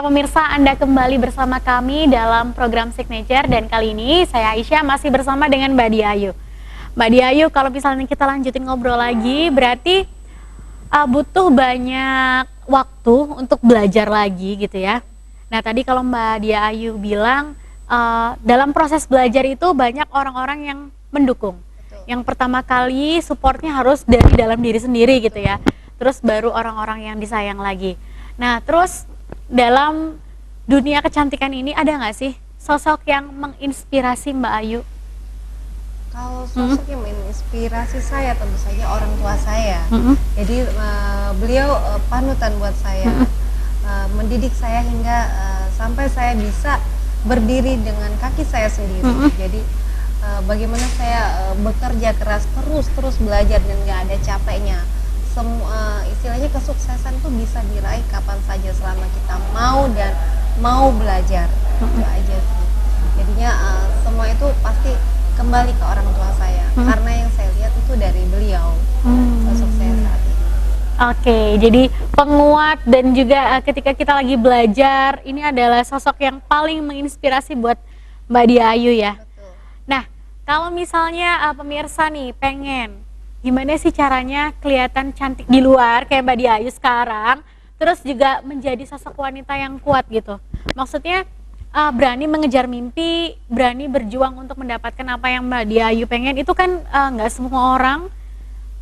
Ya pemirsa, Anda kembali bersama kami dalam program Signature dan kali ini saya Aisyah masih bersama dengan Mbak Diayu. Mbak Diayu, kalau misalnya kita lanjutin ngobrol lagi, berarti butuh banyak waktu untuk belajar lagi gitu ya. Nah tadi kalau Mbak Diayu bilang dalam proses belajar itu banyak orang-orang yang mendukung. Betul. Yang pertama kali supportnya harus dari dalam diri sendiri gitu ya. Terus baru orang-orang yang disayang lagi. Nah terus dalam dunia kecantikan ini ada nggak sih sosok yang menginspirasi Mbak Ayu? Kalau sosok yang menginspirasi saya tentu saja orang tua saya. Jadi beliau panutan buat saya, mendidik saya hingga sampai saya bisa berdiri dengan kaki saya sendiri. Jadi bagaimana saya bekerja keras terus belajar dan nggak ada capeknya. Istilahnya kesuksesan itu bisa diraih kapan saja selama kita mau dan mau belajar. Itu aja sih. Jadinya semua itu pasti kembali ke orang tua saya karena yang saya lihat itu dari beliau sosok saya saat ini. Oke, jadi penguat dan juga ketika kita lagi belajar ini adalah sosok yang paling menginspirasi buat Mbak Diayu ya. Betul. Nah, kalau misalnya pemirsa nih pengen gimana sih caranya kelihatan cantik di luar kayak Mbak Diayu sekarang, terus juga menjadi sosok wanita yang kuat gitu. Maksudnya berani mengejar mimpi, berani berjuang untuk mendapatkan apa yang Mbak Diayu pengen, itu kan nggak semua orang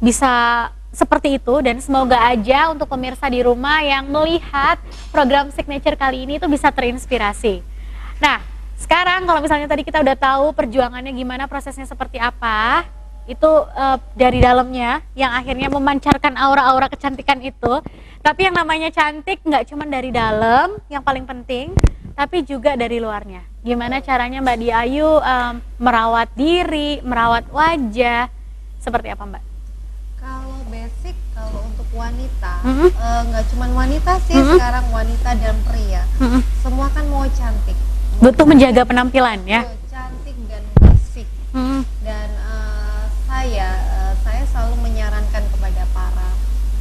bisa seperti itu. Dan semoga aja untuk pemirsa di rumah yang melihat program Signature kali ini itu bisa terinspirasi. Nah, sekarang kalau misalnya tadi kita udah tahu perjuangannya gimana, prosesnya seperti apa, itu dari dalamnya yang akhirnya memancarkan aura-aura kecantikan itu. Tapi yang namanya cantik nggak cuma dari dalam yang paling penting, tapi juga dari luarnya. Gimana caranya Mbak Diayu merawat diri, merawat wajah, seperti apa Mbak? Kalau basic, kalau untuk wanita, nggak cuma wanita sih, sekarang wanita dan pria, semua kan mau cantik. Butuh menjaga penampilan ya? Cantik dan bersih. Dan saya selalu menyarankan kepada para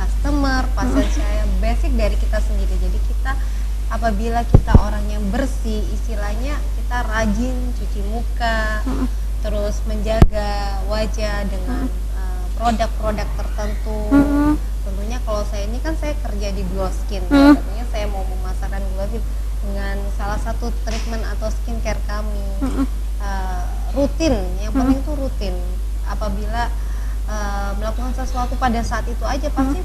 customer, pasien saya, basic dari kita sendiri. Jadi kita apabila kita orang yang bersih, istilahnya kita rajin cuci muka, terus menjaga wajah dengan produk-produk tertentu. Tentunya kalau saya ini kan saya kerja di Glow Skin, tentunya saya mau memasarkan Glow Skin dengan salah satu treatment atau skincare kami. Rutin, yang penting itu rutin. Apabila melakukan sesuatu pada saat itu aja pasti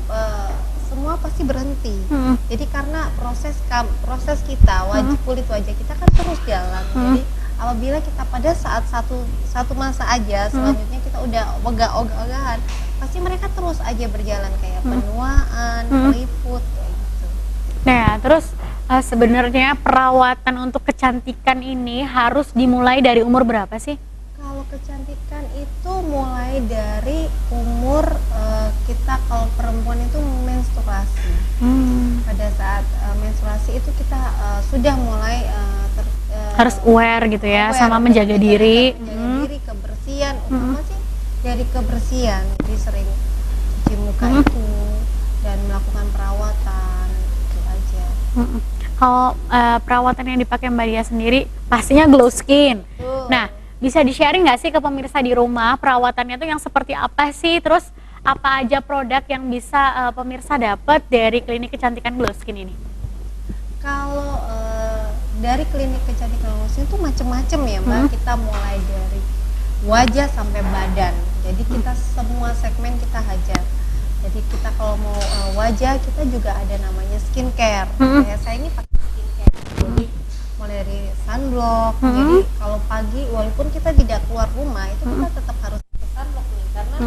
semua pasti berhenti. Jadi karena proses kita kulit wajah kita kan terus jalan. Jadi apabila kita pada saat satu masa aja selanjutnya kita udah ogah-ogahan, pasti mereka terus aja berjalan kayak penuaan, keriput kayak gitu. Nah, terus sebenarnya perawatan untuk kecantikan ini harus dimulai dari umur berapa sih? Kalau kecantikan itu mulai dari umur kita, kalau perempuan itu menstruasi. Pada saat menstruasi itu kita sudah mulai harus aware gitu ya, aware, sama menjaga diri. Menjaga diri, kebersihan, utama sih dari kebersihan. Jadi sering cuci muka itu dan melakukan perawatan itu aja. Kalau perawatan yang dipakai Mbak Dia sendiri pastinya Glow Skin. Nah, bisa di-sharing nggak sih ke pemirsa di rumah perawatannya itu yang seperti apa sih? Terus apa aja produk yang bisa pemirsa dapat dari klinik kecantikan Glow Skin ini? Kalau dari klinik kecantikan Glow Skin itu macam-macam ya Mbak. Kita mulai dari wajah sampai badan. Jadi kita semua segmen kita hajar. Jadi kita kalau mau wajah, kita juga ada namanya skincare. Kayak saya ini pakai skincare. Jadi mulai dari sunblock. Jadi kalau pagi walaupun kita tidak keluar rumah itu kita tetap harus pakai sunblock nih karena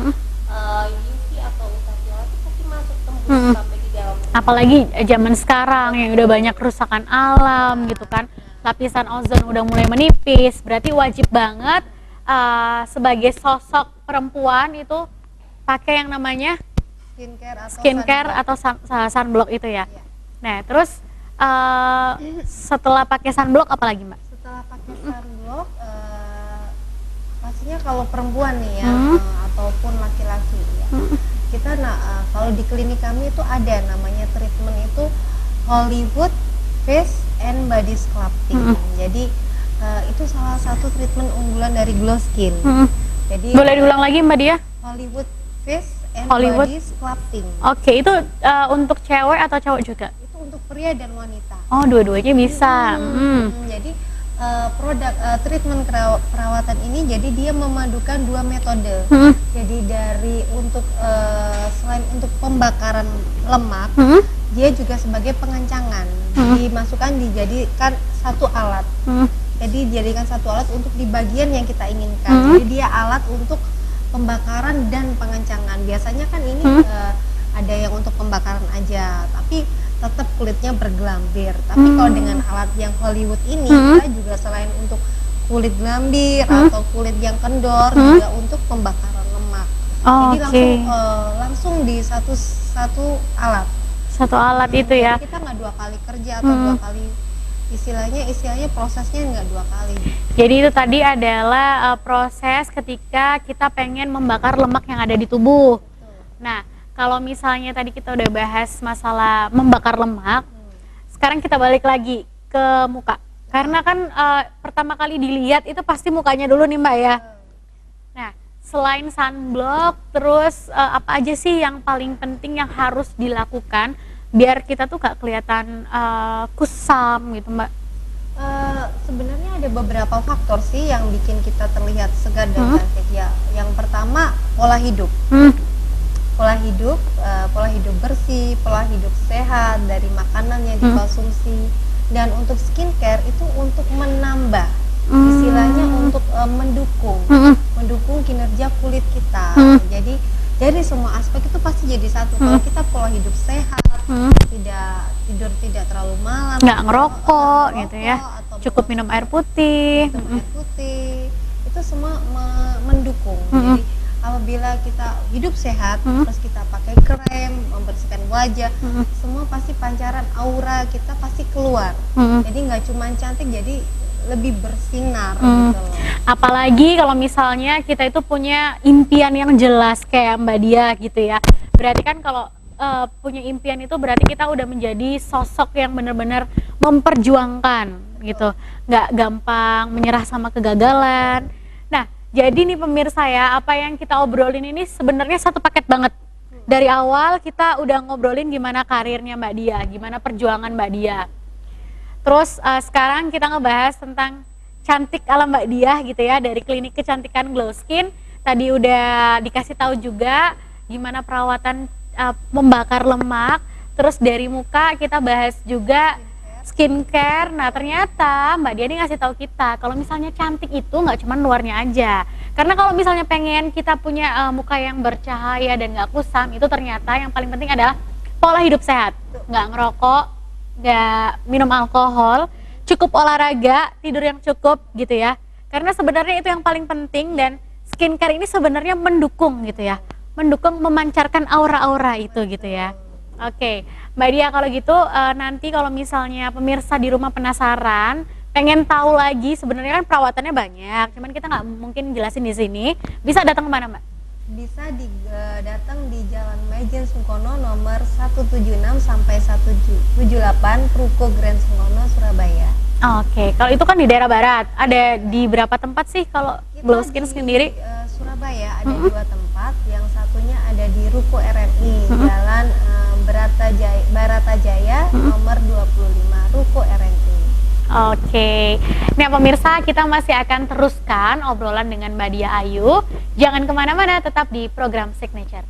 UV atau ultraviolet itu pasti masuk tembus sampai di dalam. Apalagi zaman sekarang yang udah banyak kerusakan alam gitu kan, lapisan ozon udah mulai menipis, berarti wajib banget sebagai sosok perempuan itu pakai yang namanya skincare atau sunblock itu ya. Nah terus setelah pakai sunblock apa lagi Mbak? Setelah pakai sunblock pastinya kalau perempuan nih ya ataupun laki-laki ya, kita kalau di klinik kami itu ada namanya treatment itu Hollywood Face and body sculpting. Jadi itu salah satu treatment unggulan dari Glow Skin. Jadi Boleh diulang lagi Mbak Dia? Hollywood Face and Hollywood Body Sculpting. Oke, itu untuk cewek atau cowok juga? Itu untuk pria dan wanita. Oh, dua-duanya bisa. Jadi produk treatment perawatan ini jadi dia memadukan dua metode. Jadi dari untuk selain untuk pembakaran lemak, dia juga sebagai pengencangan. Dimasukkan dijadikan satu alat. Jadi dijadikan satu alat untuk di bagian yang kita inginkan. Jadi dia alat untuk pembakaran dan pengencangan. Biasanya kan ini ada yang untuk pembakaran aja, tapi tetap kulitnya bergelambir. Tapi kalau dengan alat yang Hollywood ini, kita juga selain untuk kulit gelambir atau kulit yang kendor, juga untuk pembakaran lemak. Jadi langsung di satu alat. Satu alat itu ya. Jadi kita nggak dua kali kerja atau dua kali istilahnya prosesnya nggak dua kali. Jadi itu tadi adalah proses ketika kita pengen membakar lemak yang ada di tubuh. Nah, kalau misalnya tadi kita udah bahas masalah membakar lemak, sekarang kita balik lagi ke muka. Karena kan pertama kali dilihat itu pasti mukanya dulu nih Mbak ya. Nah, selain sunblock, terus apa aja sih yang paling penting yang harus dilakukan biar kita tuh gak kelihatan kusam gitu Mbak? Sebenarnya ada beberapa faktor sih yang bikin kita terlihat segar dan cantik ya. Yang pertama, pola hidup. Pola hidup bersih, pola hidup sehat dari makanan yang dikonsumsi, dan untuk skincare itu untuk menambah, istilahnya untuk mendukung kinerja kulit kita. Jadi dari semua aspek itu pasti jadi satu. Kalau kita pola hidup sehat, tidak terlalu malam, nggak ngerokok gitu ya, atau cukup minum air putih, itu semua mendukung. Jadi apabila kita hidup sehat, terus kita pakai krem, membersihkan wajah, semua pasti pancaran aura kita pasti keluar. Jadi nggak cuma cantik, jadi lebih bersinar gitu loh. Apalagi kalau misalnya kita itu punya impian yang jelas kayak Mbak Dia gitu ya. Berarti kan kalau punya impian itu berarti kita udah menjadi sosok yang benar-benar memperjuangkan gitu. Nggak gampang menyerah sama kegagalan. Nah, jadi nih pemirsa ya, apa yang kita obrolin ini sebenarnya satu paket banget. Dari awal kita udah ngobrolin gimana karirnya Mbak Dia, gimana perjuangan Mbak Dia. Terus sekarang kita ngebahas tentang cantik ala Mbak Dia gitu ya, dari klinik kecantikan Glow Skin. Tadi udah dikasih tahu juga gimana perawatan membakar lemak. Terus dari muka kita bahas juga skincare. Nah ternyata Mbak Dia ini ngasih tahu kita kalau misalnya cantik itu nggak cuma luarnya aja. Karena kalau misalnya pengen kita punya muka yang bercahaya dan nggak kusam, itu ternyata yang paling penting adalah pola hidup sehat. Nggak ngerokok, nggak minum alkohol, cukup olahraga, tidur yang cukup gitu ya. Karena sebenarnya itu yang paling penting, dan skincare ini sebenarnya mendukung gitu ya, mendukung memancarkan aura-aura itu gitu ya. Oke, Mbak Dia kalau gitu nanti kalau misalnya pemirsa di rumah penasaran, pengen tahu lagi sebenarnya kan perawatannya banyak, cuman kita nggak mungkin jelasin di sini. Bisa datang kemana Mbak? Bisa datang di Jalan Majen Sungkono nomor 176 sampai 178 Ruko Grand Sungkono, Surabaya. Oke, kalau itu kan di daerah barat. Ada di berapa tempat sih kalau Glow Skin sendiri? Surabaya ada dua tempat. Yang satunya ada di Ruko RMI, Jalan Baratajaya nomor 25 Ruko RMI. Oke, nah pemirsa, kita masih akan teruskan obrolan dengan Mbak Dia Ayu. Jangan kemana-mana, tetap di program Signature.